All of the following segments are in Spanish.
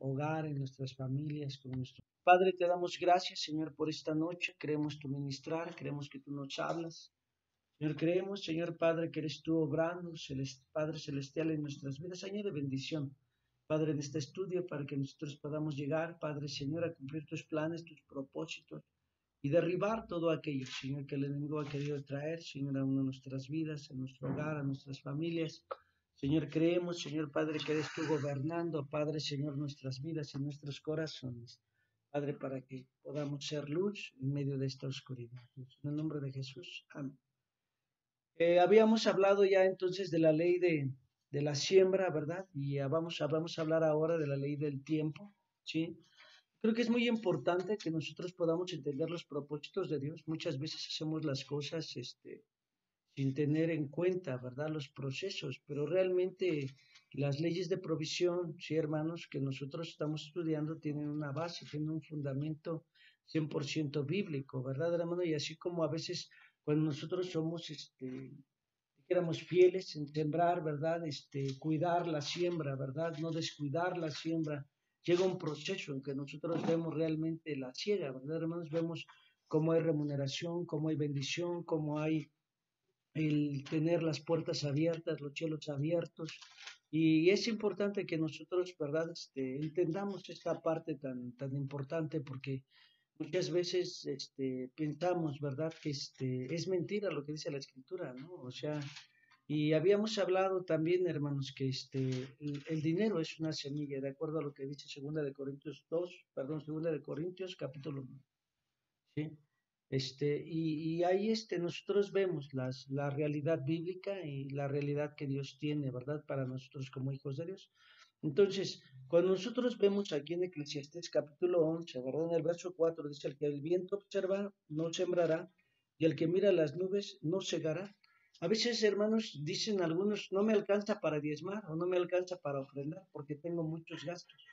hogar, en nuestras familias, con nuestro Padre. Te damos gracias, Señor, por esta noche. Creemos tu ministrar, creemos que tú nos hablas. Señor, creemos, Señor Padre, que eres tú obrando, Padre Celestial, en nuestras vidas. Añade bendición, Padre, en este estudio, para que nosotros podamos llegar, Padre Señor, a cumplir tus planes, tus propósitos y derribar todo aquello, Señor, que el enemigo ha querido traer, Señor, a una de nuestras vidas, a nuestro hogar, a nuestras familias. Señor, creemos, Señor Padre, que eres tú gobernando, Padre Señor, nuestras vidas y nuestros corazones. Padre, para que podamos ser luz en medio de esta oscuridad. En el nombre de Jesús. Amén. Habíamos hablado ya entonces de la ley de la siembra, ¿verdad? Y vamos a hablar ahora de la ley del tiempo, ¿sí? Creo que es muy importante que nosotros podamos entender los propósitos de Dios. Muchas veces hacemos las cosas, sin tener en cuenta, ¿verdad? Los procesos, pero realmente las leyes de provisión, sí, hermanos, que nosotros estamos estudiando tienen una base, tienen un fundamento 100% bíblico, ¿verdad, hermano? Y así como a veces cuando nosotros somos, éramos fieles en sembrar, ¿verdad? Cuidar la siembra, ¿verdad? No descuidar la siembra. Llega un proceso en que nosotros vemos realmente la siega, ¿verdad, hermanos? Vemos cómo hay remuneración, cómo hay bendición, cómo hay el tener las puertas abiertas, los cielos abiertos. Y es importante que nosotros, ¿verdad? Entendamos esta parte tan importante porque muchas veces pensamos, ¿verdad? Que es mentira lo que dice la escritura, ¿no? O sea, y habíamos hablado también, hermanos, que el dinero es una semilla, de acuerdo a lo que dice Segunda de Corintios capítulo 1, ¿sí? Y ahí nosotros vemos la realidad bíblica y la realidad que Dios tiene, ¿verdad? Para nosotros como hijos de Dios. Entonces, cuando nosotros vemos aquí en Eclesiastés capítulo 11, ¿verdad? En el verso 4 dice, el que el viento observa no sembrará y el que mira las nubes no segará. A veces, hermanos, dicen algunos, no me alcanza para diezmar o no me alcanza para ofrendar porque tengo muchos gastos,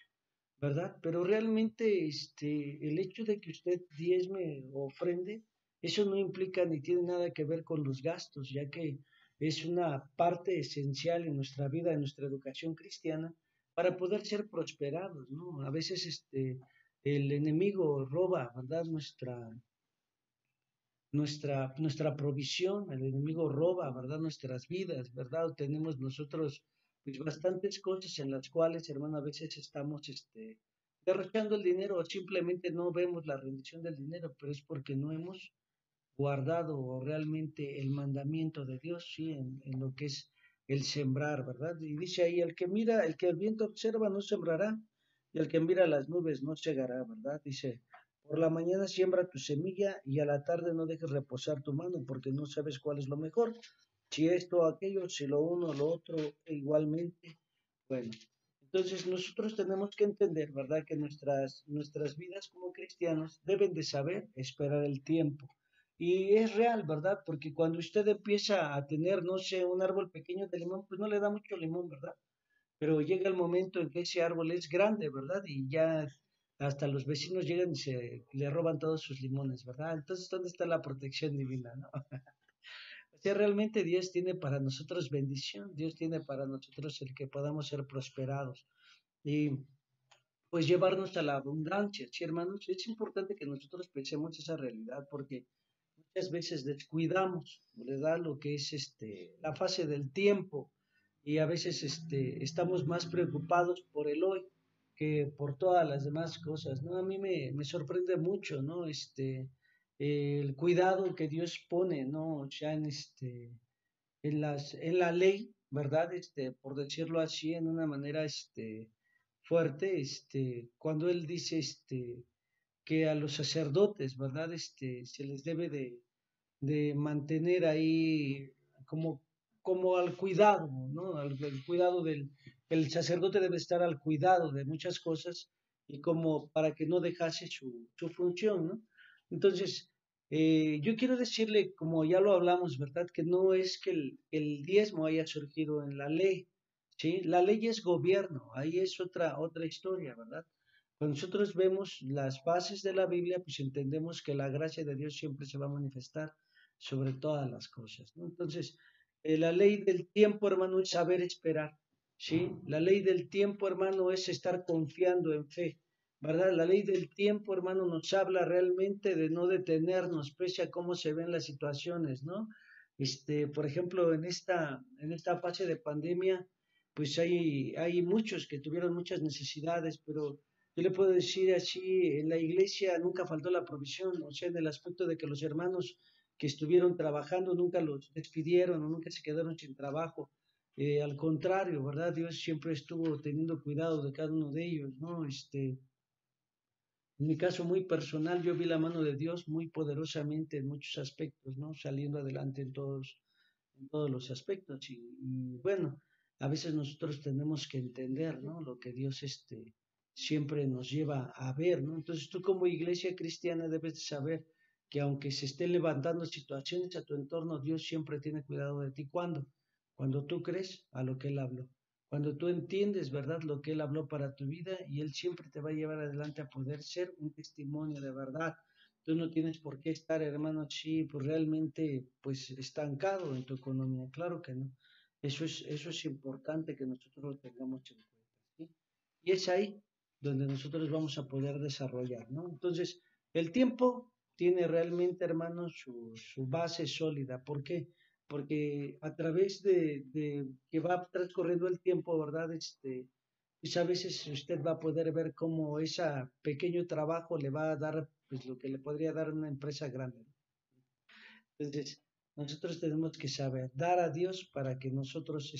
¿verdad? Pero realmente el hecho de que usted diezme o ofrende, eso no implica ni tiene nada que ver con los gastos, ya que es una parte esencial en nuestra vida, en nuestra educación cristiana, para poder ser prosperados, ¿no? A veces el enemigo roba, ¿verdad? Nuestra provisión, el enemigo roba, ¿verdad? Nuestras vidas, ¿verdad? Tenemos nosotros pues bastantes cosas en las cuales, hermano, a veces estamos derrochando el dinero o simplemente no vemos la rendición del dinero, pero es porque no hemos guardado realmente el mandamiento de Dios, sí, en lo que es el sembrar, ¿verdad? Y dice ahí, el que el viento observa no sembrará, y el que mira las nubes no cegará, ¿verdad? Dice, por la mañana siembra tu semilla y a la tarde no dejes reposar tu mano, porque no sabes cuál es lo mejor, si esto o aquello, si lo uno o lo otro, igualmente. Bueno, entonces nosotros tenemos que entender, ¿verdad? Que nuestras vidas como cristianos deben de saber esperar el tiempo. Y es real, ¿verdad? Porque cuando usted empieza a tener, no sé, un árbol pequeño de limón, pues no le da mucho limón, ¿verdad? Pero llega el momento en que ese árbol es grande, ¿verdad? Y ya hasta los vecinos llegan y le roban todos sus limones, ¿verdad? Entonces, ¿dónde está la protección divina, no? O sea, realmente Dios tiene para nosotros bendición, Dios tiene para nosotros el que podamos ser prosperados y pues llevarnos a la abundancia, ¿sí, hermanos? Es importante que nosotros pensemos esa realidad porque muchas veces descuidamos, ¿verdad? Lo que es la fase del tiempo y a veces estamos más preocupados por el hoy que por todas las demás cosas, ¿no? A mí me sorprende mucho, ¿no? El cuidado que Dios pone, ¿no? Ya en la ley, ¿verdad? Por decirlo así, en una manera, fuerte, cuando Él dice, que a los sacerdotes, ¿verdad? Se les debe de mantener ahí como, como al cuidado, ¿no? Al cuidado el sacerdote debe estar al cuidado de muchas cosas y como para que no dejase su función, ¿no? Entonces, yo quiero decirle, como ya lo hablamos, ¿verdad? Que no es que el diezmo haya surgido en la ley, ¿sí? La ley es gobierno, ahí es otra historia, ¿verdad? Cuando nosotros vemos las bases de la Biblia, pues entendemos que la gracia de Dios siempre se va a manifestar sobre todas las cosas, ¿no? Entonces, la ley del tiempo, hermano, es saber esperar. ¿sí? La ley del tiempo, hermano, es estar confiando en fe, ¿verdad? La ley del tiempo, hermano, nos habla realmente de no detenernos, pese a cómo se ven las situaciones, ¿no? Por ejemplo, en esta fase de pandemia, pues hay muchos que tuvieron muchas necesidades, pero yo le puedo decir así, en la iglesia nunca faltó la provisión, o sea, en el aspecto de que los hermanos que estuvieron trabajando nunca los despidieron o nunca se quedaron sin trabajo. Al contrario, ¿verdad? Dios siempre estuvo teniendo cuidado de cada uno de ellos, ¿no? En mi caso muy personal, yo vi la mano de Dios muy poderosamente en muchos aspectos, ¿no? Saliendo adelante en todos los aspectos. Y bueno, a veces nosotros tenemos que entender, ¿no? Lo que Dios siempre nos lleva a ver, ¿no? Entonces tú como iglesia cristiana debes de saber que aunque se estén levantando situaciones a tu entorno, Dios siempre tiene cuidado de ti. ¿Cuándo? Cuando tú crees a lo que Él habló. Cuando tú entiendes, ¿verdad?, lo que Él habló para tu vida y Él siempre te va a llevar adelante a poder ser un testimonio de verdad. Tú no tienes por qué estar, hermano, sí, pues realmente, pues estancado en tu economía. Claro que no. Eso es importante que nosotros lo tengamos en cuenta, ¿sí? Y es ahí donde nosotros vamos a poder desarrollar, ¿no? Entonces, el tiempo tiene realmente, hermano, su base sólida. ¿Por qué? Porque a través de que va transcurriendo el tiempo, ¿verdad? Pues a veces usted va a poder ver cómo ese pequeño trabajo le va a dar, pues lo que le podría dar una empresa grande. Entonces, nosotros tenemos que saber dar a Dios para que nosotros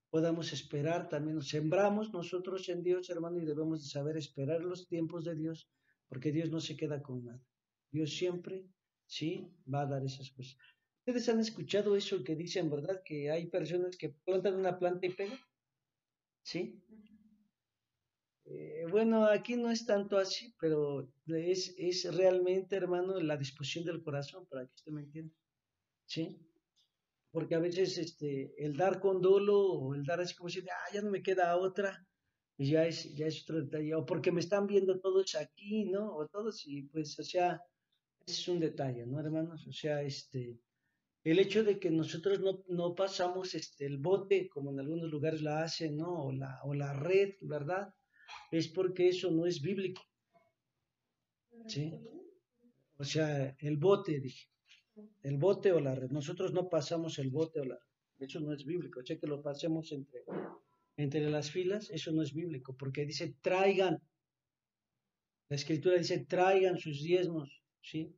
podamos esperar. También nos sembramos nosotros en Dios, hermano, y debemos de saber esperar los tiempos de Dios, porque Dios no se queda con nada. Dios siempre, sí, va a dar esas cosas. Ustedes han escuchado eso que dicen, ¿verdad? Que hay personas que plantan una planta y pegan, ¿sí? Bueno, aquí no es tanto así, pero es realmente, hermano, la disposición del corazón, para que usted me entienda, ¿sí? Porque a veces el dar con dolo o el dar así como si, ya no me queda otra, y ya es otro detalle, o porque me están viendo todos aquí, ¿no? O todos, y pues, o sea, ese es un detalle, ¿no, hermanos? O sea, el hecho de que nosotros no pasamos el bote, como en algunos lugares la hacen, ¿no? O la red, ¿verdad? Es porque eso no es bíblico, ¿sí? O sea, el bote, dije, el bote o la red. Nosotros no pasamos el bote o la red. Eso no es bíblico. O sea, que lo pasemos entre las filas, eso no es bíblico, porque dice traigan. La escritura dice traigan sus diezmos, ¿sí?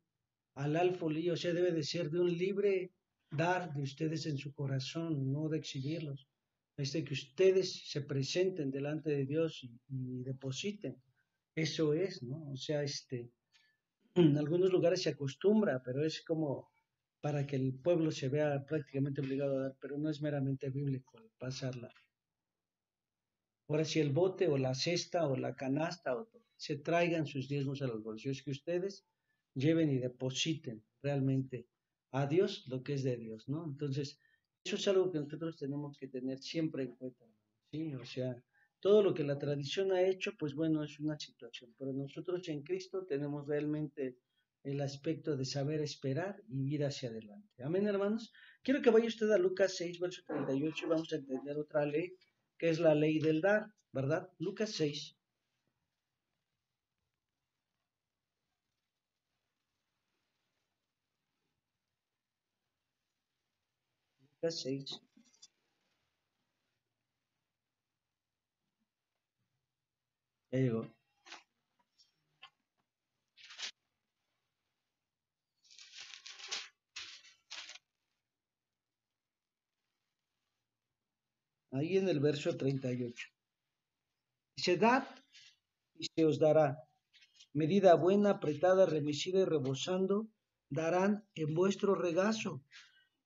Al alfolí, o sea, debe de ser de un libre dar de ustedes en su corazón, no de exhibirlos. Es de que ustedes se presenten delante de Dios y depositen. Eso es, ¿no? O sea, en algunos lugares se acostumbra, pero es como para que el pueblo se vea prácticamente obligado a dar, pero no es meramente bíblico el pasarla. Ahora, si el bote o la cesta o la canasta se traigan sus diezmos a los bolsillos, que ustedes lleven y depositen realmente a Dios lo que es de Dios, ¿no? Entonces, eso es algo que nosotros tenemos que tener siempre en cuenta, ¿sí? O sea, todo lo que la tradición ha hecho, pues bueno, es una situación, pero nosotros en Cristo tenemos realmente el aspecto de saber esperar y ir hacia adelante. Amén, hermanos. Quiero que vaya usted a Lucas 6, verso 38 y vamos a entender otra ley que es la ley del dar, ¿verdad? Lucas 6, Lucas 6, ya llegó. Ahí en el verso 38. Dice, dad y se os dará. Medida buena, apretada, remecida y rebosando, darán en vuestro regazo.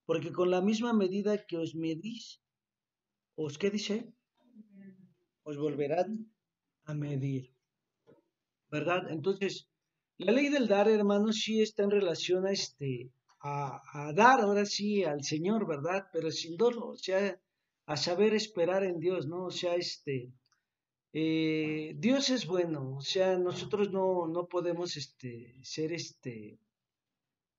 Porque con la misma medida que os medís, ¿qué dice? Os volverán a medir, ¿verdad? Entonces, la ley del dar, hermanos, sí está en relación a dar, ahora sí, al Señor, ¿verdad? Pero sin dolo, o sea, a saber esperar en Dios, ¿no? O sea, Dios es bueno, o sea, nosotros no podemos, ser,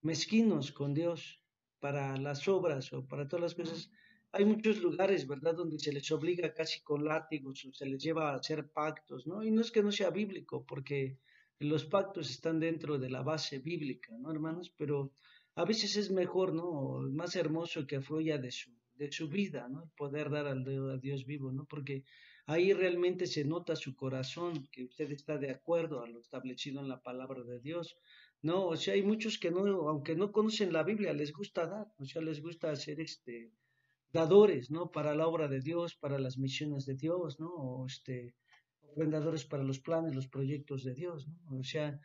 mezquinos con Dios para las obras o para todas las cosas. hay muchos lugares, ¿verdad?, donde se les obliga casi con látigos o se les lleva a hacer pactos, ¿no? Y no es que no sea bíblico, porque los pactos están dentro de la base bíblica, ¿no, hermanos? Pero a veces es mejor, ¿no? Más hermoso que fluya de su vida, ¿no? El poder dar a Dios vivo, ¿no? Porque ahí realmente se nota su corazón, que usted está de acuerdo a lo establecido en la palabra de Dios. No, o sea, hay muchos que no, aunque no conocen la Biblia, les gusta dar, o sea, les gusta hacer dadores, ¿no? Para la obra de Dios, para las misiones de Dios, ¿no? O ofrendadores para los planes, los proyectos de Dios, ¿no? O sea,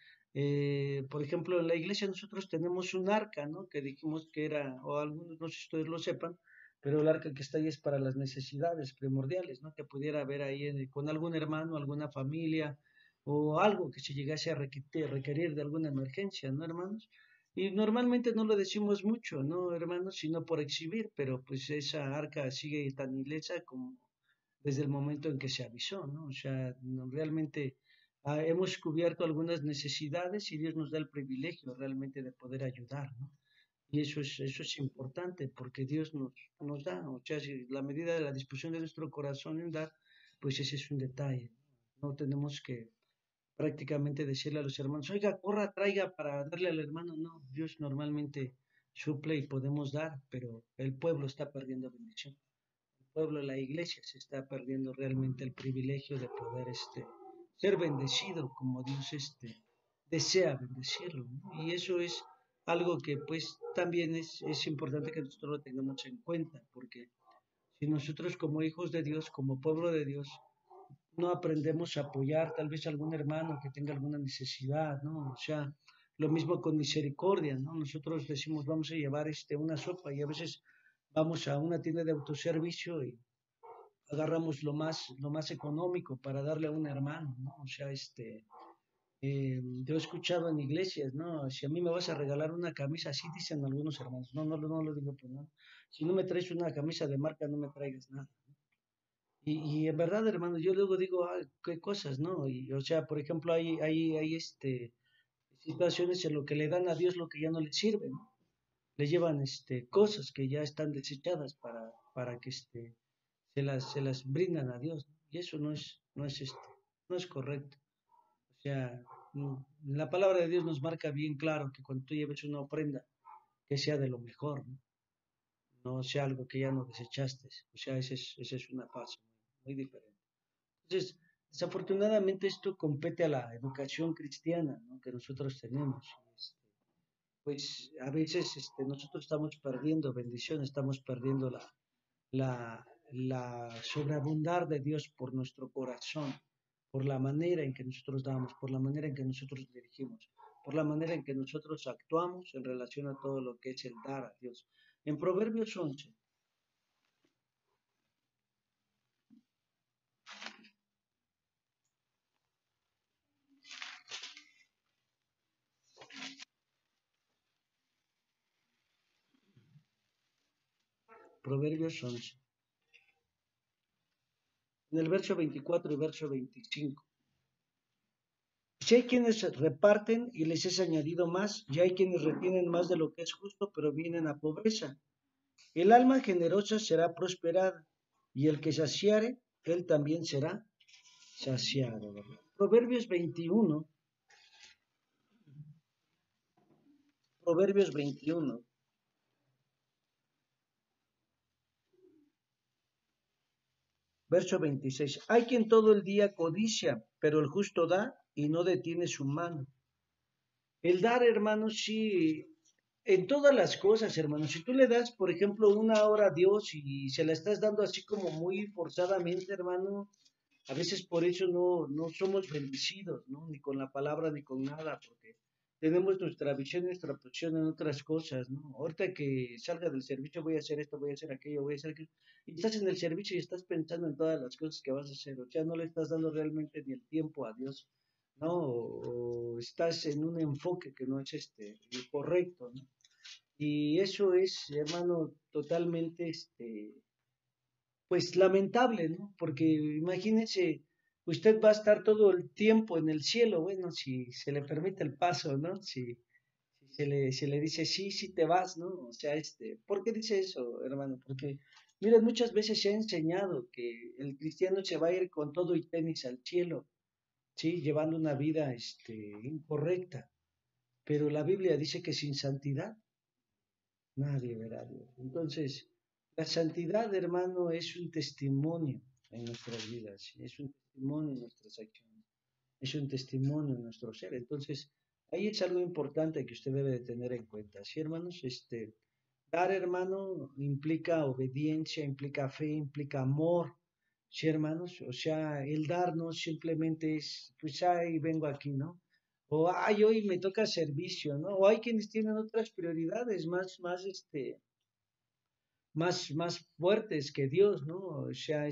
por ejemplo, en la iglesia nosotros tenemos un arca, ¿no? Que dijimos que era, o algunos, no sé si ustedes lo sepan, pero el arca que está ahí es para las necesidades primordiales, ¿no? Que pudiera haber ahí con algún hermano, alguna familia, o algo que se llegase a requerir de alguna emergencia, ¿no, hermanos? Y normalmente no lo decimos mucho, ¿no, hermanos? Sino por exhibir, pero pues esa arca sigue tan ilesa como desde el momento en que se avisó, ¿no? O sea, realmente hemos cubierto algunas necesidades y Dios nos da el privilegio realmente de poder ayudar, ¿no? Y eso es importante porque Dios nos da, o sea, si la medida de la disposición de nuestro corazón en dar, pues ese es un detalle. No tenemos que prácticamente decirle a los hermanos, oiga, corra, traiga para darle al hermano. No, Dios normalmente suple y podemos dar, pero el pueblo está perdiendo bendición. El pueblo, la iglesia se está perdiendo realmente el privilegio de poder ser bendecido como Dios desea bendecirlo, ¿no? Y eso es algo que pues también es importante que nosotros lo tengamos en cuenta, porque si nosotros como hijos de Dios, como pueblo de Dios, no aprendemos a apoyar tal vez a algún hermano que tenga alguna necesidad, ¿no? O sea, lo mismo con misericordia, ¿no? Nosotros decimos, vamos a llevar una sopa y a veces vamos a una tienda de autoservicio y agarramos lo más económico para darle a un hermano, ¿no? O sea, yo he escuchado en iglesias, ¿no? Si a mí me vas a regalar una camisa, así dicen algunos hermanos, no lo digo por nada. Si no me traes una camisa de marca, no me traigas nada. Y en verdad, hermano, yo luego digo, ah, qué cosas, ¿no? Y, o sea, por ejemplo, hay situaciones en lo que le dan a Dios lo que ya no le sirve, ¿no? Le llevan cosas que ya están desechadas para que se las brindan a Dios, ¿no? Y eso no es correcto. O sea, la palabra de Dios nos marca bien claro que cuando tú lleves una ofrenda, que sea de lo mejor, ¿no? No sea algo que ya no desechaste. O sea, esa es una paz muy diferente. Entonces, desafortunadamente esto compete a la educación cristiana, ¿no?, que nosotros tenemos. Pues a veces nosotros estamos perdiendo bendición, estamos perdiendo la sobreabundar de Dios por nuestro corazón, por la manera en que nosotros damos, por la manera en que nosotros dirigimos, por la manera en que nosotros actuamos en relación a todo lo que es el dar a Dios. En Proverbios 11, Proverbios 11, en el verso 24 y verso 25. Si hay quienes reparten y les es añadido más, y hay quienes retienen más de lo que es justo, pero vienen a pobreza. El alma generosa será prosperada, y el que saciare, él también será saciado, ¿verdad? Proverbios 21, Proverbios 21, verso 26. Hay quien todo el día codicia, pero el justo da y no detiene su mano. El dar, hermano, sí, en todas las cosas, hermano. Si tú le das, por ejemplo, una hora a Dios y se la estás dando así como muy forzadamente, hermano, a veces por eso no somos bendecidos, ¿no? Ni con la palabra ni con nada, porque tenemos nuestra visión, nuestra posición en otras cosas, ¿no? Ahorita que salga del servicio voy a hacer esto, voy a hacer aquello, voy a hacer aquello. Y estás en el servicio y estás pensando en todas las cosas que vas a hacer, o sea, no le estás dando realmente ni el tiempo a Dios, ¿no? O estás en un enfoque que no es el correcto, ¿no? Y eso es, hermano, totalmente, pues lamentable, ¿no? Porque imagínense, usted va a estar todo el tiempo en el cielo, bueno, si se le permite el paso, ¿no? Si se le dice, sí, sí te vas, ¿no? O sea, ¿por qué dice eso, hermano? Porque Mira, muchas veces se ha enseñado que el cristiano se va a ir con todo y tenis al cielo, ¿sí? Llevando una vida, incorrecta. Pero la Biblia dice que sin santidad nadie verá a Dios. Entonces, la santidad, hermano, es un testimonio en nuestras vidas, ¿sí? Es un testimonio en nuestras acciones, es un testimonio en nuestro ser. Entonces, ahí es algo importante que usted debe de tener en cuenta, ¿sí, hermanos? Dar, hermano, implica obediencia, implica fe, implica amor, ¿sí, hermanos? O sea, el dar no simplemente es, pues, ay, vengo aquí, ¿no? O, ay, hoy me toca servicio, ¿no? O hay quienes tienen otras prioridades más fuertes que Dios, ¿no? O sea,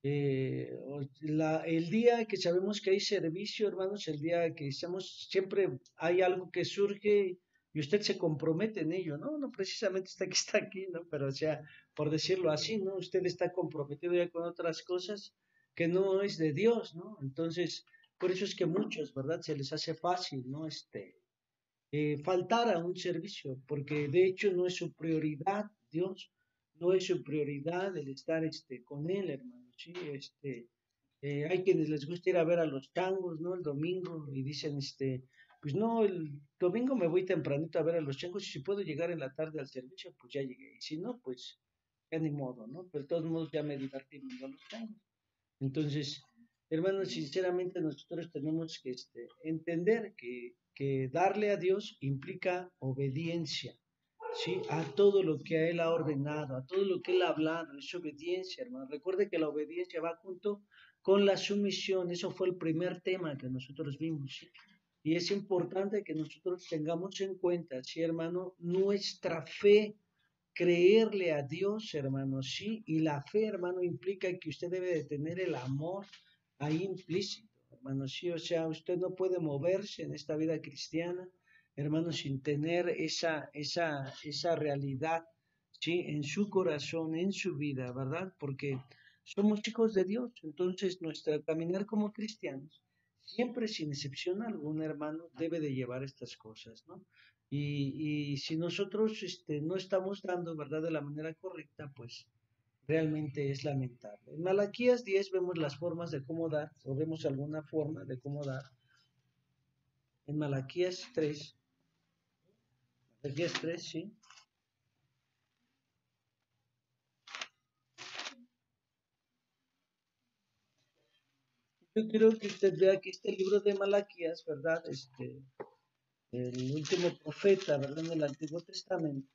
el día que sabemos que hay servicio, hermanos, el día que estamos, siempre hay algo que surge y usted se compromete en ello, ¿no? No precisamente está que está aquí, ¿no? Pero, o sea, por decirlo así, ¿no? Usted está comprometido ya con otras cosas que no es de Dios, ¿no? Entonces, por eso es que muchos, ¿verdad? Se les hace fácil, ¿no? Faltar a un servicio, porque de hecho no es su prioridad Dios, no es su prioridad el estar con Él, hermano. Sí, hay quienes les gusta ir a ver a los changos, ¿no? El domingo y dicen, pues no, el domingo me voy tempranito a ver a los changos y si puedo llegar en la tarde al servicio, pues ya llegué. Y si no, pues ya ni modo, ¿no? Pero de todos modos ya me divertí viendo a los changos. Entonces, hermanos, sinceramente nosotros tenemos que entender que darle a Dios implica obediencia, ¿sí? A todo lo que Él ha ordenado, a todo lo que Él ha hablado, es obediencia, hermano. Recuerde que la obediencia va junto con la sumisión, eso fue el primer tema que nosotros vimos, ¿sí? Y es importante que nosotros tengamos en cuenta, ¿sí, hermano? Nuestra fe, creerle a Dios, hermano, sí, y la fe, hermano, implica que usted debe de tener el amor ahí implícito, hermano, sí, o sea, usted no puede moverse en esta vida cristiana, hermano, sin tener esa realidad, sí, en su corazón, en su vida, ¿verdad? Porque somos hijos de Dios, entonces nuestro caminar como cristianos, siempre sin excepción alguna, hermano, debe de llevar estas cosas, ¿no? Y si nosotros no estamos dando, ¿verdad?, de la manera correcta, pues realmente es lamentable. En Malaquías 10 vemos las formas de cómo dar, o vemos alguna forma de cómo dar. En Malaquías 3, sí. Yo quiero que usted vea que este libro de Malaquías, ¿verdad? El último profeta, ¿verdad? En el Antiguo Testamento.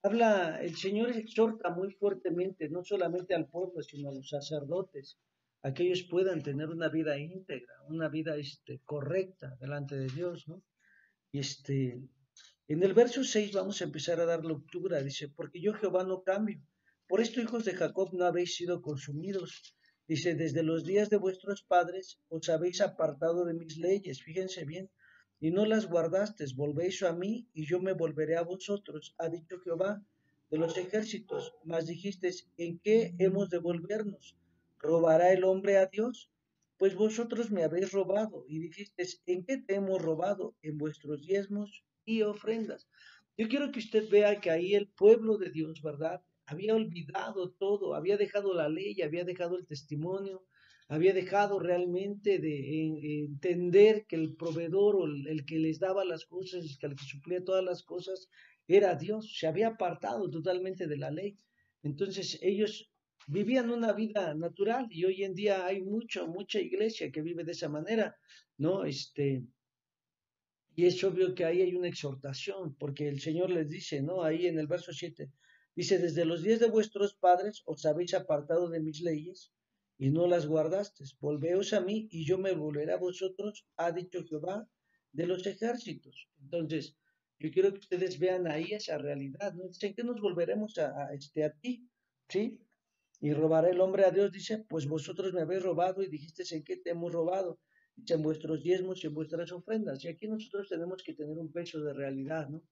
El Señor exhorta muy fuertemente, no solamente al pueblo, sino a los sacerdotes, a que ellos puedan tener una vida íntegra, una vida correcta delante de Dios, ¿no? Y en el verso 6 vamos a empezar a dar lectura, dice, porque yo Jehová no cambio. Por esto, hijos de Jacob, no habéis sido consumidos. Dice, desde los días de vuestros padres os habéis apartado de mis leyes, fíjense bien, y no las guardasteis, volvéis a mí y yo me volveré a vosotros, ha dicho Jehová de los ejércitos. Mas dijisteis, ¿en qué hemos de volvernos? ¿Robará el hombre a Dios? Pues vosotros me habéis robado, y dijisteis, ¿en qué te hemos robado? En vuestros diezmos y ofrendas. Yo quiero que usted vea que ahí el pueblo de Dios, ¿verdad? Había olvidado todo, había dejado la ley, había dejado el testimonio, había dejado realmente de entender que el proveedor o el que les daba las cosas, el que suplía todas las cosas, era Dios, se había apartado totalmente de la ley. Entonces ellos vivían una vida natural y hoy en día hay mucha iglesia que vive de esa manera, ¿no? Y es obvio que ahí hay una exhortación, porque el Señor les dice, ¿no? Ahí en el verso 7, dice, desde los días de vuestros padres os habéis apartado de mis leyes y no las guardasteis. Volveos a mí y yo me volveré a vosotros, ha dicho Jehová de los ejércitos. Entonces, yo quiero que ustedes vean ahí esa realidad, ¿no? Dicen que nos volveremos a ti, ¿sí? Y robará el hombre a Dios, dice, pues vosotros me habéis robado y dijisteis en qué te hemos robado, dice, en vuestros diezmos y en vuestras ofrendas. Y aquí nosotros tenemos que tener un peso de realidad, ¿no?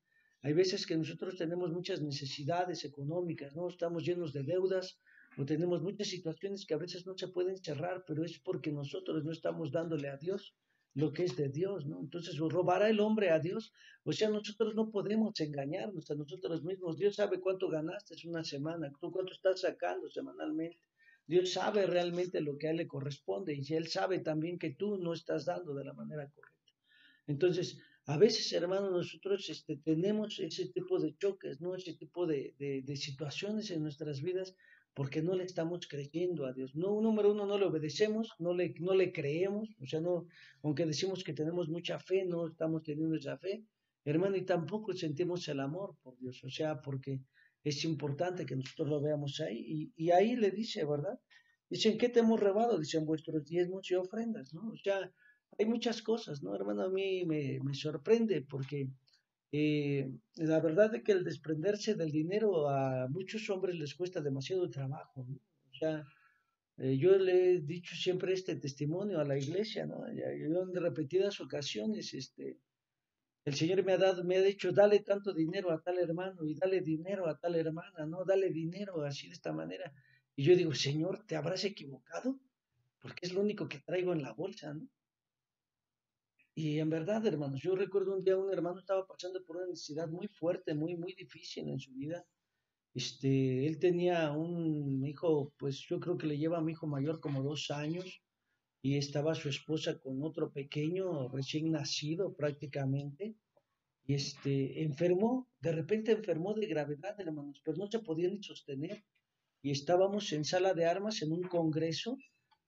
Hay veces que nosotros tenemos muchas necesidades económicas, ¿no? Estamos llenos de deudas o tenemos muchas situaciones que a veces no se pueden cerrar, pero es porque nosotros no estamos dándole a Dios. lo que es de Dios, ¿no? Entonces, ¿robará el hombre a Dios? O sea, nosotros no podemos engañarnos a nosotros mismos. Dios sabe cuánto ganaste en una semana, tú cuánto estás sacando semanalmente. Dios sabe realmente lo que a Él le corresponde y Él sabe también que tú no estás dando de la manera correcta. Entonces, a veces, hermano, nosotros tenemos ese tipo de choques, ¿no? Ese tipo de situaciones en nuestras vidas porque no le estamos creyendo a Dios. No, número uno, no le obedecemos, no le creemos, o sea, no, aunque decimos que tenemos mucha fe, no estamos teniendo esa fe, hermano, y tampoco sentimos el amor por Dios, o sea, porque es importante que nosotros lo veamos ahí, y ahí le dice, ¿verdad? Dicen, ¿qué te hemos robado? Dicen vuestros diezmos y ofrendas, ¿no? O sea, hay muchas cosas, ¿no, hermano? A mí me sorprende porque la verdad es que el desprenderse del dinero a muchos hombres les cuesta demasiado trabajo, ¿no? O sea, yo le he dicho siempre este testimonio a la iglesia, ¿no? Yo en repetidas ocasiones, el Señor me ha dicho, dale tanto dinero a tal hermano y dale dinero a tal hermana, ¿no? Dale dinero así de esta manera. Y yo digo, Señor, ¿te habrás equivocado? Porque es lo único que traigo en la bolsa, ¿no? Y en verdad, hermanos, yo recuerdo un día un hermano estaba pasando por una necesidad muy fuerte, muy difícil en su vida. Él tenía un hijo, pues yo creo que le lleva a mi hijo mayor como 2 años y estaba su esposa con otro pequeño recién nacido prácticamente y enfermó, de repente enfermó de gravedad, hermanos, pero no se podía ni sostener y estábamos en sala de armas en un congreso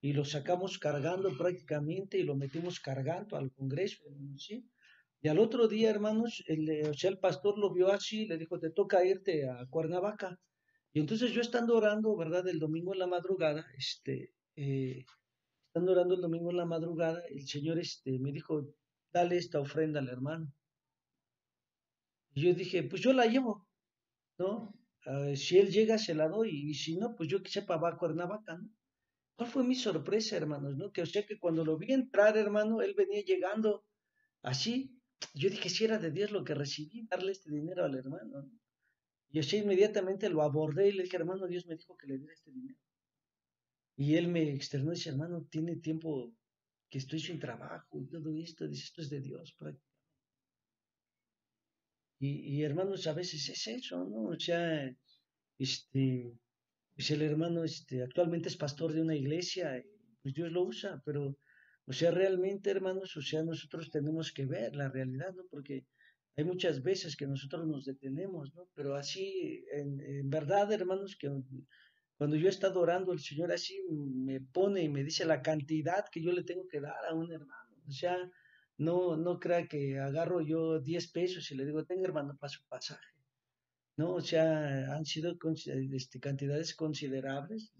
y lo sacamos cargando prácticamente y lo metimos cargando al congreso, hermanos, ¿sí? Y al otro día, hermanos, o sea, el pastor lo vio así, le dijo, te toca irte a Cuernavaca. Y entonces yo estando orando, ¿verdad? El domingo en la madrugada, estando orando el domingo en la madrugada, el Señor, me dijo, dale esta ofrenda al hermano. Y yo dije, pues yo la llevo, ¿no? Si él llega, se la doy, y si no, pues yo que sepa, va a Cuernavaca, ¿no? ¿Cuál fue mi sorpresa, hermanos, no? Que o sea que cuando lo vi entrar, hermano, él venía llegando así. Yo dije, si era de Dios lo que recibí, darle este dinero al hermano, ¿no? Y así inmediatamente lo abordé y le dije, hermano, Dios me dijo que le diera este dinero. Y él me externó y dice, hermano, tiene tiempo que estoy sin trabajo y todo esto. Dice, esto es de Dios. Hermanos, a veces es eso, ¿no? O sea, este, pues el hermano, actualmente es pastor de una iglesia, y pues Dios lo usa, pero, o sea, realmente, hermanos, o sea, nosotros tenemos que ver la realidad, ¿no? Porque hay muchas veces que nosotros nos detenemos, ¿no? Pero así, en verdad, hermanos, que cuando yo he estado orando, el Señor así me pone y me dice la cantidad que yo le tengo que dar a un hermano. O sea, no crea que agarro yo 10 pesos y le digo, tenga hermano para su pasaje. No, o sea, han sido cantidades considerables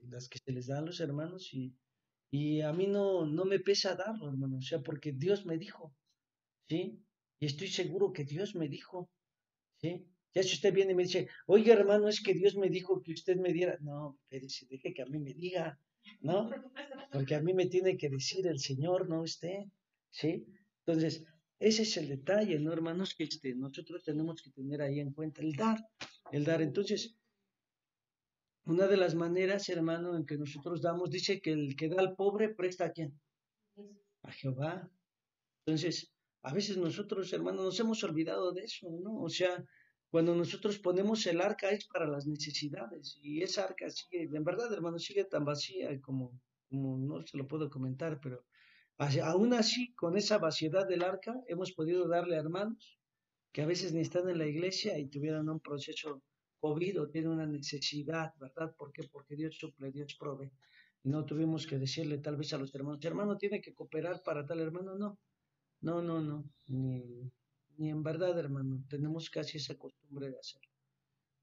las que se les dan a los hermanos y a mí no me pesa darlo, hermano, o sea, porque Dios me dijo, ¿sí? Y estoy seguro que Dios me dijo, ¿sí? Ya si usted viene y me dice, oye, hermano, es que Dios me dijo que usted me diera, no, espérese, deje que a mí me diga, ¿no? Porque a mí me tiene que decir el Señor, no usted, ¿sí? Entonces, ese es el detalle, ¿no, hermanos? Que nosotros tenemos que tener ahí en cuenta el dar, el dar. Entonces, una de las maneras, hermano, en que nosotros damos, dice que el que da al pobre presta a quién? A Jehová. Entonces, a veces nosotros, hermanos, nos hemos olvidado de eso, ¿no? O sea, cuando nosotros ponemos el arca es para las necesidades y esa arca sigue, en verdad, hermano, sigue tan vacía como no se lo puedo comentar, pero aún así, con esa vaciedad del arca, hemos podido darle a hermanos que a veces ni están en la iglesia y tuvieron un proceso COVID o tienen una necesidad, ¿verdad? ¿Por qué? Porque Dios suple, Dios provee. Y no tuvimos que decirle tal vez a los hermanos, hermano tiene que cooperar para tal hermano, no, ni en verdad, hermano, tenemos casi esa costumbre de hacerlo.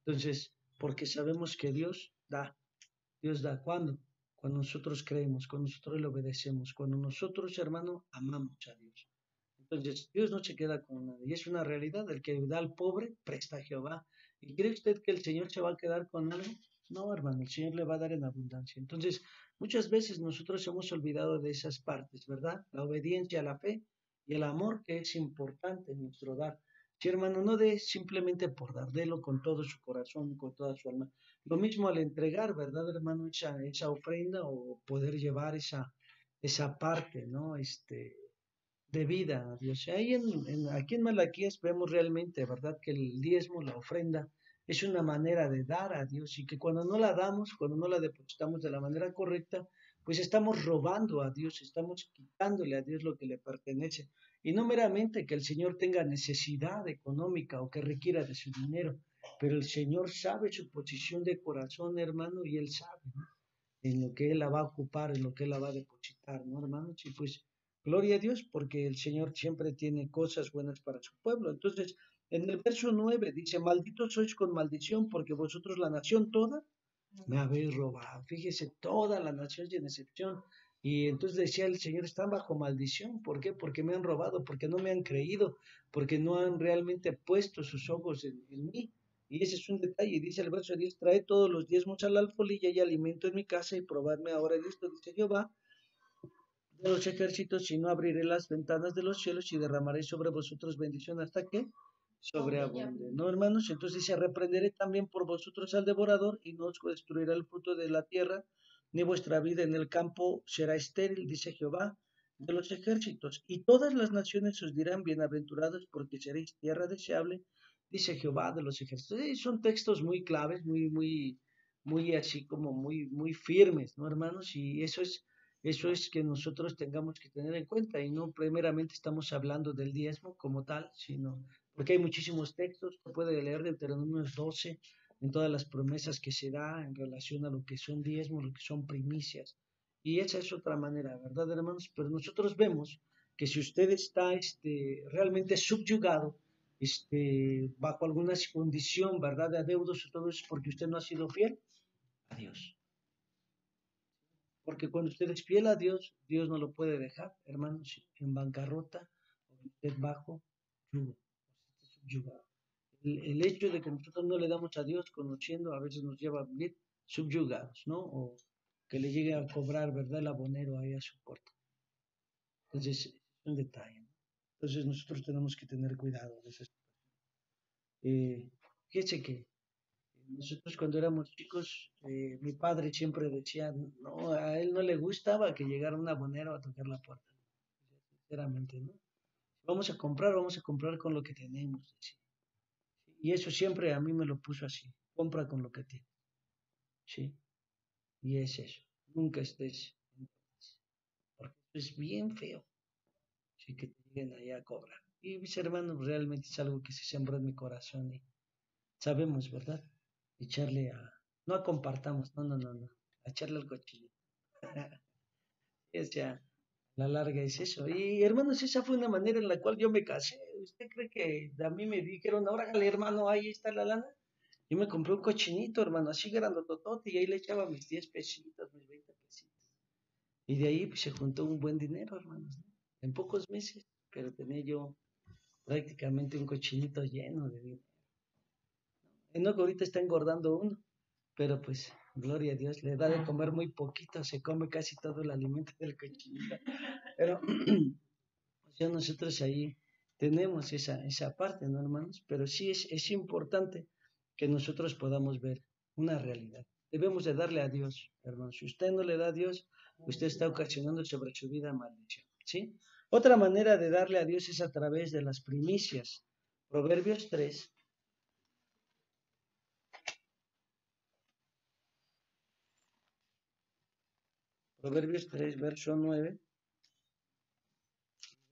Entonces, porque sabemos que Dios da, ¿cuándo? Cuando nosotros creemos, cuando nosotros le obedecemos, cuando nosotros, hermano, amamos a Dios. Entonces, Dios no se queda con nada. Y es una realidad, el que da al pobre, presta a Jehová. ¿Y cree usted que el Señor se va a quedar con algo? No, hermano, el Señor le va a dar en abundancia. Entonces, muchas veces nosotros hemos olvidado de esas partes, ¿verdad? La obediencia, la fe y el amor que es importante en nuestro dar. Sí, hermano, no dé simplemente por dar, délo con todo su corazón, con toda su alma. Lo mismo al entregar, ¿verdad, hermano? Esa ofrenda o poder llevar esa parte, ¿no? De vida a Dios. Ahí aquí en Malaquías vemos realmente, ¿verdad? Que el diezmo, la ofrenda, es una manera de dar a Dios y que cuando no la damos, cuando no la depositamos de la manera correcta, pues estamos robando a Dios, estamos quitándole a Dios lo que le pertenece. Y no meramente que el Señor tenga necesidad económica o que requiera de su dinero, pero el Señor sabe su posición de corazón, hermano, y Él sabe, ¿no? En lo que Él la va a ocupar, en lo que Él la va a depositar, ¿no, hermanos? Y pues, gloria a Dios, porque el Señor siempre tiene cosas buenas para su pueblo. Entonces, en el verso 9 dice, malditos sois con maldición, porque vosotros la nación toda me habéis robado. Fíjese, toda la nación sin excepción. Y entonces decía el Señor, están bajo maldición. ¿Por qué? Porque me han robado, porque no me han creído, porque no han realmente puesto sus ojos en mí. Y ese es un detalle. Dice el verso 10, trae todos los diezmos al alfolí y alimento en mi casa y probadme ahora en esto, dice Jehová de los ejércitos, si no abriré las ventanas de los cielos y derramaré sobre vosotros bendición hasta que sobreabunde. ¿No, hermanos? Entonces dice, reprenderé también por vosotros al devorador y no os destruirá el fruto de la tierra, ni vuestra vida en el campo será estéril, dice Jehová de los ejércitos. Y todas las naciones os dirán bienaventurados porque seréis tierra deseable, dice Jehová de los ejércitos. Y son textos muy claves, muy así como muy firmes, ¿no, hermanos? Y eso es que nosotros tengamos que tener en cuenta y no primeramente estamos hablando del diezmo como tal, sino porque hay muchísimos textos, se puede leer Deuteronomio 12 en todas las promesas que se da en relación a lo que son diezmos, lo que son primicias. Y esa es otra manera, ¿verdad, hermanos? Pero nosotros vemos que si usted está realmente subyugado, bajo alguna condición, ¿verdad?, de adeudos, todo eso es porque usted no ha sido fiel a Dios. Porque cuando usted es fiel a Dios, Dios no lo puede dejar, hermanos, en bancarrota, o usted bajo yugo, subyugado. El hecho de que nosotros no le damos a Dios conociendo a veces nos lleva a vivir subyugados, ¿no? O que le llegue a cobrar, ¿verdad?, el abonero ahí a su puerta. Entonces, es un detalle, ¿no? Entonces, nosotros tenemos que tener cuidado de eso. Fíjese que nosotros cuando éramos chicos, mi padre siempre decía, no, a él no le gustaba que llegara un abonero a tocar la puerta, sinceramente, ¿no? Vamos a comprar con lo que tenemos, decía. Y eso siempre a mí me lo puso así, compra con lo que tienes, ¿sí? Y es eso, nunca estés en deudas, porque es bien feo, sí, que te lleguen allá a cobrar. Y mis hermanos, realmente es algo que se sembró en mi corazón y sabemos, ¿verdad? Echarle a, no a compartamos, no, a echarle al cochinito. O sea, a la larga es eso. Y hermanos, esa fue una manera en la cual yo me casé. ¿Usted cree que a mí me dijeron, ahora hermano, ahí está la lana? Yo me compré un cochinito, hermano, así grandototote, y ahí le echaba mis 10 pesitos, mis 20 pesitos. Y de ahí pues, se juntó un buen dinero, hermanos, ¿no? En pocos meses, pero tenía yo prácticamente un cochinito lleno de dinero. Y no que ahorita está engordando uno, pero pues, gloria a Dios, le da de comer muy poquito, se come casi todo el alimento del cochinito. Pero, o sea, nosotros ahí tenemos esa parte, ¿no, hermanos? Pero sí es importante que nosotros podamos ver una realidad. Debemos de darle a Dios, hermanos. Si usted no le da a Dios, usted está ocasionando sobre su vida maldición, ¿sí? Otra manera de darle a Dios es a través de las primicias. Proverbios 3, Proverbios 3, verso 9,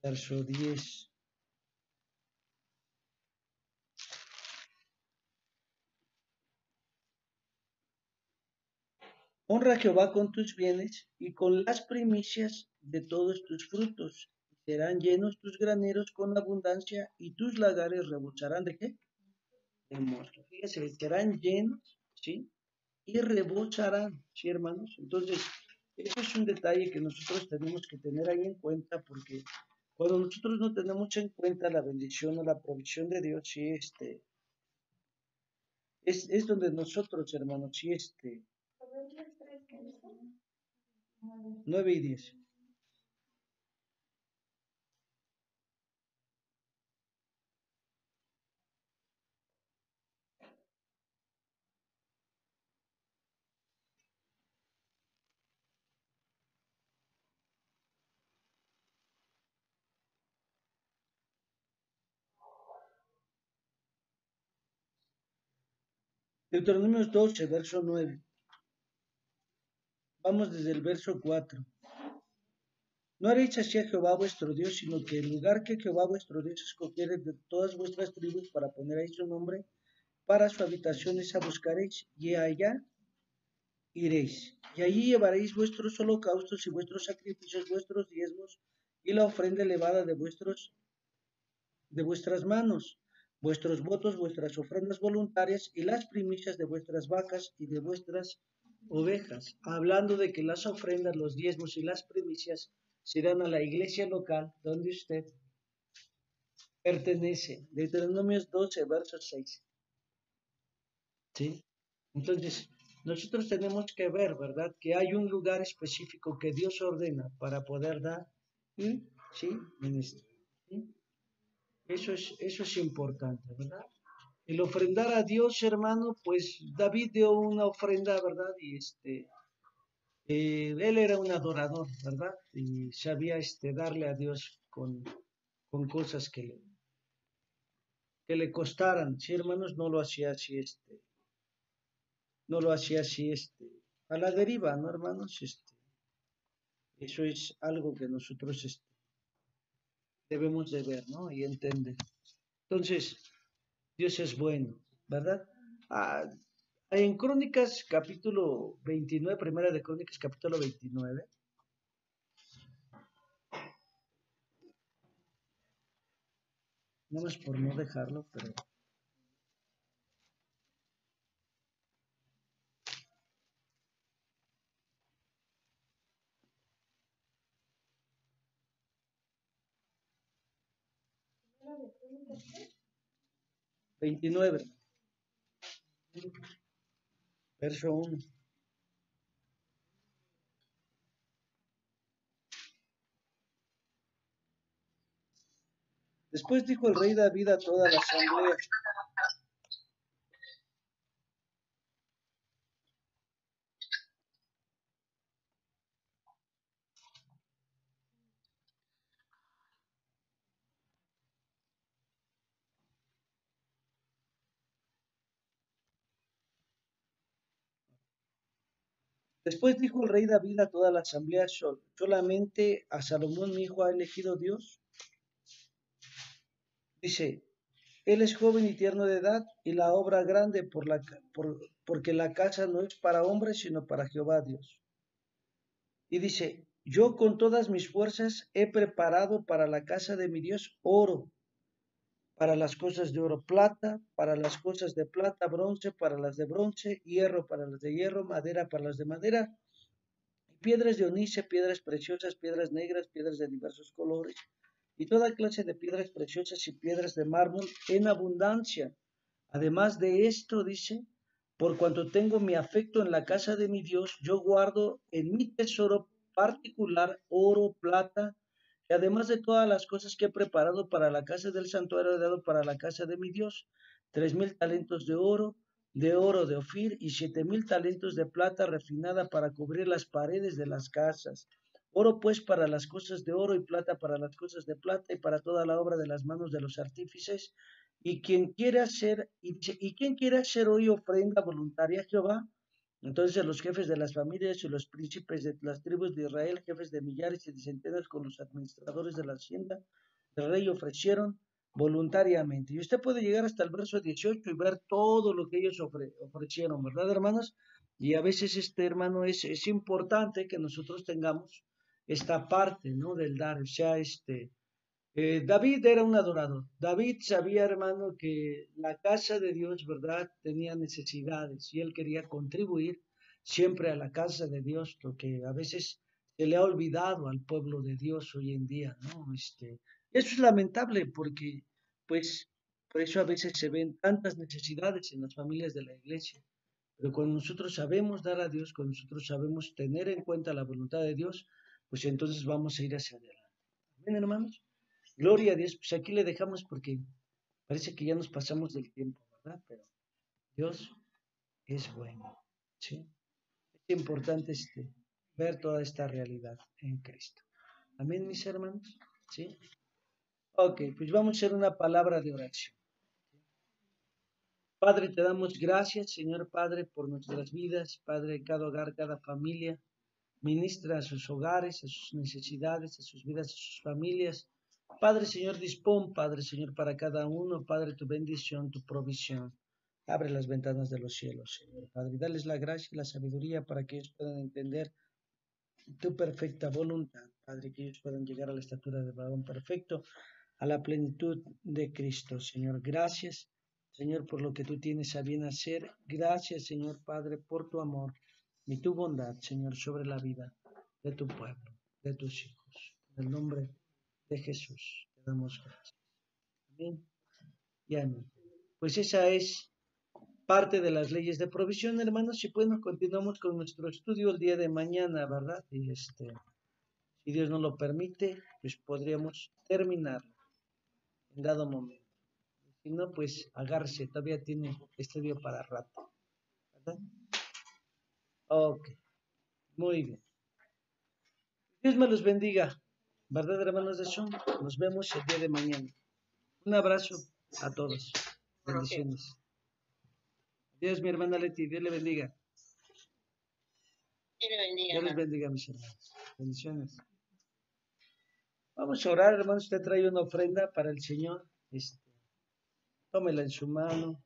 verso 10. Honra a Jehová con tus bienes y con las primicias de todos tus frutos. Serán llenos tus graneros con abundancia y tus lagares rebosarán de qué? De mosto. Fíjese, serán llenos, ¿sí? Y rebosarán, ¿sí, hermanos? Entonces, eso es un detalle que nosotros tenemos que tener ahí en cuenta porque cuando nosotros no tenemos en cuenta la bendición o la provisión de Dios, sí, es donde nosotros, hermanos, sí, 9 y 10. Deuteronomio 12, verso 9. Vamos desde el verso 4. No haréis así a Jehová vuestro Dios, sino que el lugar que Jehová vuestro Dios escogiere de todas vuestras tribus para poner ahí su nombre, para su habitación esa buscaréis, y allá iréis. Y allí llevaréis vuestros holocaustos y vuestros sacrificios, vuestros diezmos, y la ofrenda elevada de vuestras manos, vuestros votos, vuestras ofrendas voluntarias y las primicias de vuestras vacas y de vuestras ovejas, hablando de que las ofrendas, los diezmos y las primicias serán a la iglesia local donde usted pertenece. Deuteronomios 12, verso 6. ¿Sí? Entonces, nosotros tenemos que ver, ¿verdad? Que hay un lugar específico que Dios ordena para poder dar y, ¿sí? Ministrar. ¿Sí? Eso es importante, ¿verdad? El ofrendar a Dios, hermano, pues David dio una ofrenda, ¿verdad? Y él era un adorador, ¿verdad? Y sabía darle a Dios con cosas que le costaran. Sí, hermanos, no lo hacía así, no lo hacía así, a la deriva, ¿no, hermanos? Eso es algo que nosotros debemos de ver, ¿no? Y entender. Entonces, Dios es bueno, ¿verdad? Ah, en Crónicas capítulo 29, primera de Crónicas capítulo 29, no es por no dejarlo, pero 29, verso 1. Después dijo el rey David a toda la asamblea, después dijo el rey David a toda la asamblea, solamente a Salomón mi hijo ha elegido Dios. Dice, él es joven y tierno de edad, y la obra grande porque la casa no es para hombres, sino para Jehová Dios. Y dice, yo con todas mis fuerzas he preparado para la casa de mi Dios oro, para las cosas de oro, plata, para las cosas de plata, bronce, para las de bronce, hierro, para las de hierro, madera, para las de madera, piedras de onice, piedras preciosas, piedras negras, piedras de diversos colores, y toda clase de piedras preciosas y piedras de mármol en abundancia. Además de esto, dice, por cuanto tengo mi afecto en la casa de mi Dios, yo guardo en mi tesoro particular oro, plata, y además de todas las cosas que he preparado para la casa del santuario, he dado para la casa de mi Dios, 3,000 talentos de oro de Ofir, y 7,000 talentos de plata refinada para cubrir las paredes de las casas. Oro pues para las cosas de oro y plata para las cosas de plata y para toda la obra de las manos de los artífices. Y quien quiera hacer hoy ofrenda voluntaria a Jehová, entonces los jefes de las familias y los príncipes de las tribus de Israel, jefes de millares y de centenas con los administradores de la hacienda del rey ofrecieron voluntariamente. Y usted puede llegar hasta el verso 18 y ver todo lo que ellos ofrecieron, ¿verdad, hermanos? Y a veces, hermano, es importante que nosotros tengamos esta parte, ¿no? Del dar, o sea, David era un adorador. David sabía, hermano, que la casa de Dios, ¿verdad?, tenía necesidades y él quería contribuir siempre a la casa de Dios, lo que a veces se le ha olvidado al pueblo de Dios hoy en día, ¿no? Eso es lamentable porque, pues, por eso a veces se ven tantas necesidades en las familias de la iglesia. Pero cuando nosotros sabemos dar a Dios, cuando nosotros sabemos tener en cuenta la voluntad de Dios, pues entonces vamos a ir hacia adelante. Amén, hermanos. Gloria a Dios, pues aquí le dejamos porque parece que ya nos pasamos del tiempo, ¿verdad? Pero Dios es bueno, ¿sí? Es importante ver toda esta realidad en Cristo. Amén, mis hermanos, ¿sí? Ok, pues vamos a hacer una palabra de oración. Padre, te damos gracias, Señor Padre, por nuestras vidas. Padre, cada hogar, cada familia. Ministra a sus hogares, a sus necesidades, a sus vidas, a sus familias. Padre, Señor, dispón, Padre, Señor, para cada uno, Padre, tu bendición, tu provisión. Abre las ventanas de los cielos, Señor, Padre, y dales la gracia y la sabiduría para que ellos puedan entender tu perfecta voluntad, Padre, que ellos puedan llegar a la estatura del varón perfecto, a la plenitud de Cristo, Señor. Gracias, Señor, por lo que tú tienes a bien hacer. Gracias, Señor Padre, por tu amor y tu bondad, Señor, sobre la vida de tu pueblo, de tus hijos. En el nombre de Jesús te damos gracias. Amén y amén. Pues esa es parte de las leyes de provisión, hermanos, y bueno, continuamos con nuestro estudio el día de mañana, ¿verdad? Y si Dios nos lo permite, pues podríamos terminarlo en dado momento. Si no, pues agárrese, todavía tiene estudio para rato, ¿verdad? Ok, muy bien. Dios me los bendiga, ¿verdad, hermanos de Zoom? Nos vemos el día de mañana. Un abrazo a todos. Bendiciones. Dios, mi hermana Leti, Dios le bendiga. Dios les bendiga, mis hermanos. Bendiciones. Vamos a orar, hermanos. Usted trae una ofrenda para el Señor. Tómela en su mano.